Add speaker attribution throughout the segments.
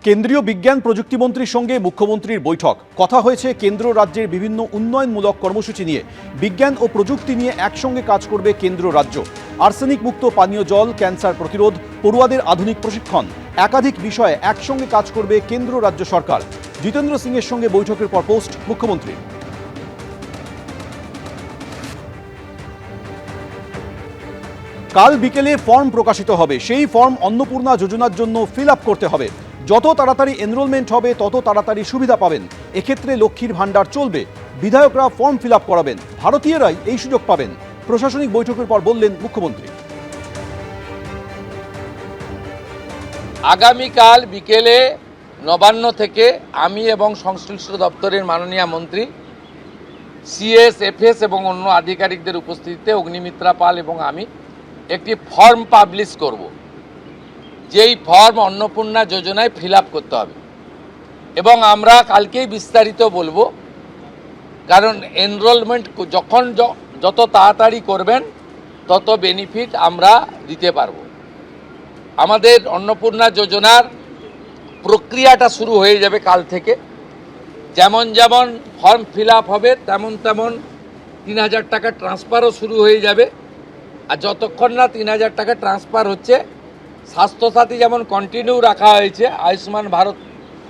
Speaker 1: কেন্দ্রীয় বিজ্ঞান প্রযুক্তিমন্ত্রীর সঙ্গে মুখ্যমন্ত্রীর বৈঠক। কথা হয়েছে কেন্দ্র রাজ্যের বিভিন্ন উন্নয়নমূলক কর্মসূচি নিয়ে। বিজ্ঞান ও প্রযুক্তি নিয়ে একসঙ্গে কাজ করবে কেন্দ্র রাজ্য। আর্সেনিক মুক্ত পানীয় জল, ক্যান্সার প্রতিরোধ, পড়ুয়াদের আধুনিক প্রশিক্ষণ, একাধিক বিষয়ে একসঙ্গে কাজ করবে কেন্দ্র রাজ্য সরকার। জিতেন্দ্র সিংয়ের সঙ্গে বৈঠকের পর পোস্ট মুখ্যমন্ত্রী। কাল বিকেলে ফর্ম প্রকাশিত হবে। সেই ফর্ম অন্নপূর্ণা যোজনার জন্য ফিল আপ করতে হবে। যত তাড়াতাড়ি এনরোলমেন্ট হবে তত তাড়াতাড়ি সুবিধা পাবেন। এক্ষেত্রে লক্ষ্মীর ভাণ্ডার চলবে। বিধায়করা ফর্ম ফিল আপ করাবেন। ভারতীয়রাই এই সুযোগ পাবেন। প্রশাসনিক বৈঠকের পর বললেন মুখ্যমন্ত্রী।
Speaker 2: আগামীকাল বিকেলে নবান্ন থেকে আমি এবং সংশ্লিষ্ট দপ্তরের মাননীয় মন্ত্রী, সিএস, এফএস এবং অন্য আধিকারিকদের উপস্থিতিতে অগ্নিমিত্রা পাল এবং আমি একটি ফর্ম পাবলিশ করব, যেই ফর্ম অন্নপূর্ণা যোজনায় ফিল আপ করতে হবে। এবং আমরা কালকেই বিস্তারিত বলবো, কারণ এনরোলমেন্ট যখন যত তাড়াতাড়ি করবেন তত বেনিফিট আমরা দিতে পারবো। আমাদের অন্নপূর্ণা যোজনার প্রক্রিয়াটা শুরু হয়ে যাবে কাল থেকে। যেমন যেমন ফর্ম ফিল আপ হবে তেমন তেমন ৩,০০০ টাকা ট্রান্সফারও শুরু হয়ে যাবে। আর যতক্ষণ না ৩,০০০ টাকা ট্রান্সফার হচ্ছে, স্বাস্থ্যসাথী যেমন কন্টিনিউ রাখা হয়েছে, আয়ুষ্মান ভারত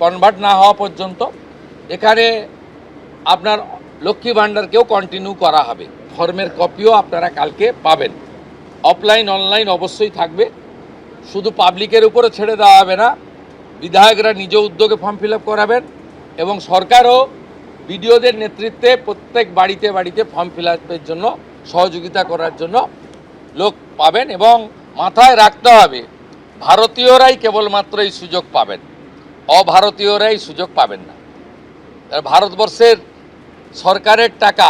Speaker 2: কনভার্ট না হওয়া পর্যন্ত, এখানে আপনার লক্ষ্মী ভাণ্ডারকেও কন্টিনিউ করা হবে। ফর্মের কপিও আপনারা কালকে পাবেন। অফলাইন অনলাইন অবশ্যই থাকবে। শুধু পাবলিকের উপরে ছেড়ে দেওয়া হবে না, বিধায়করা নিজ উদ্যোগে ফর্ম ফিল আপ করাবেন এবং সরকারও বিডিওদের নেতৃত্বে প্রত্যেক বাড়িতে বাড়িতে ফর্ম ফিল আপের জন্য সহযোগিতা করার জন্য লোক পাবেন। এবং মাথায় রাখতে হবে, ভারতীয়রাই কেবলমাত্র এই সুযোগ পাবেন, অভারতীয়রাই সুযোগ পাবেন না। ভারতবর্ষের সরকারের টাকা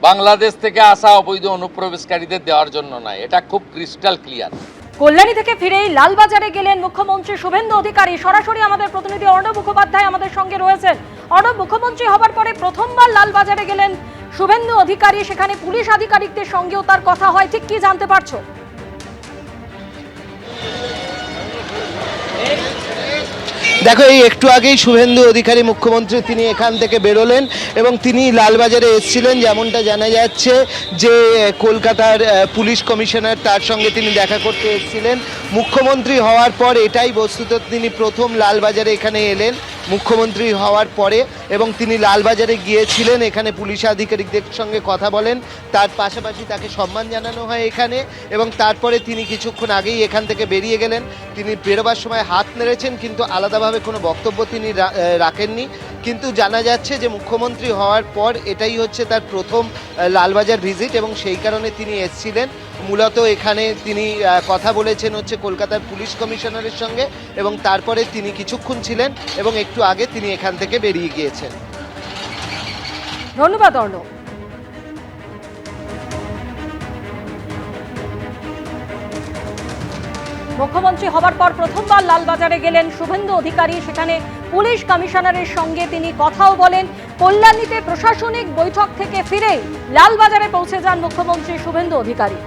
Speaker 2: বাংলাদেশ থেকে আসা অবৈধ অনুপ্রবেশকারীদের দেওয়ার জন্য নয়, এটা খুব ক্রিস্টাল ক্লিয়ার।
Speaker 3: কল্যাণী থেকে ফিরেই লালবাজারে গেলেন মুখ্যমন্ত্রী শুভেন্দু অধিকারী। সরাসরি আমাদের প্রতিনিধি অর্ণব মুখোপাধ্যায় আমাদের সঙ্গে রয়েছেন। অর্ণব, মুখ্যমন্ত্রী হবার পরে প্রথমবার লালবাজারে গেলেন শুভেন্দু অধিকারী, সেখানে পুলিশ আধিকারিকদের সঙ্গেও তার কথা হয়, ঠিক কি জানতে পারছো?
Speaker 4: দেখো, এই একটু আগেই শুভেন্দু অধিকারী মুখ্যমন্ত্রী তিনি এখান থেকে বেরোলেন এবং তিনি লালবাজারে এসেছিলেন। যেমনটা জানা যাচ্ছে যে কলকাতার পুলিশ কমিশনার, তার সঙ্গে তিনি দেখা করতে এসেছিলেন। মুখ্যমন্ত্রী হওয়ার পর এটাই বস্তুত তিনি প্রথম লালবাজারে এখানে এলেন মুখ্যমন্ত্রী হওয়ার পরে, এবং তিনি লালবাজারে গিয়েছিলেন, এখানে পুলিশ আধিকারিকদের সঙ্গে কথা বলেন, তার পাশাপাশি তাকে সম্মান জানানো হয় এখানে। এবং তারপরে তিনি কিছুক্ষণ আগেই এখান থেকে বেরিয়ে গেলেন। তিনি বেরোবার সময় হাত নেড়েছেন, কিন্তু আলাদাভাবে কোনো বক্তব্য তিনি রাখেননি। কিন্তু জানা যাচ্ছে যে মুখ্যমন্ত্রী হওয়ার পর এটাই হচ্ছে তার প্রথম লালবাজার ভিজিট, এবং সেই কারণে তিনি এসেছিলেন। মূলত এখানে তিনি কথা বলেছেন হচ্ছে কলকাতার পুলিশ কমিশনারের সঙ্গে, এবং তারপরে তিনি কিছুক্ষণ ছিলেন এবং একটু আগে তিনি এখান থেকে বেরিয়ে গিয়েছেন।
Speaker 3: ধন্যবাদ অর্ণব। মুখ্যমন্ত্রী হবার পর প্রথমবার লালবাজারে গেলেন শুভেন্দু অধিকারী, সেখানে পুলিশ কমিশনারের সঙ্গে তিনি কথাও বলেন। কল্যাণীতে প্রশাসনিক বৈঠক থেকে ফিরেই লালবাজারে পৌঁছে যান মুখ্যমন্ত্রী শুভেন্দু অধিকারী।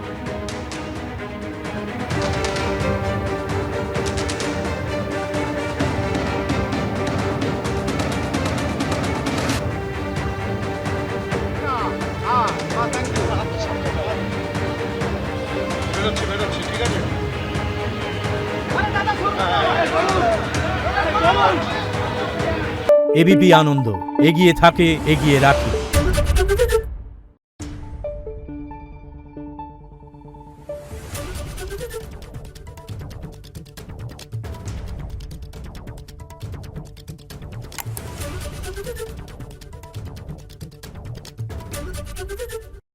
Speaker 5: এবিপি আনন্দ, এগিয়ে থাকে, এগিয়ে রাখে।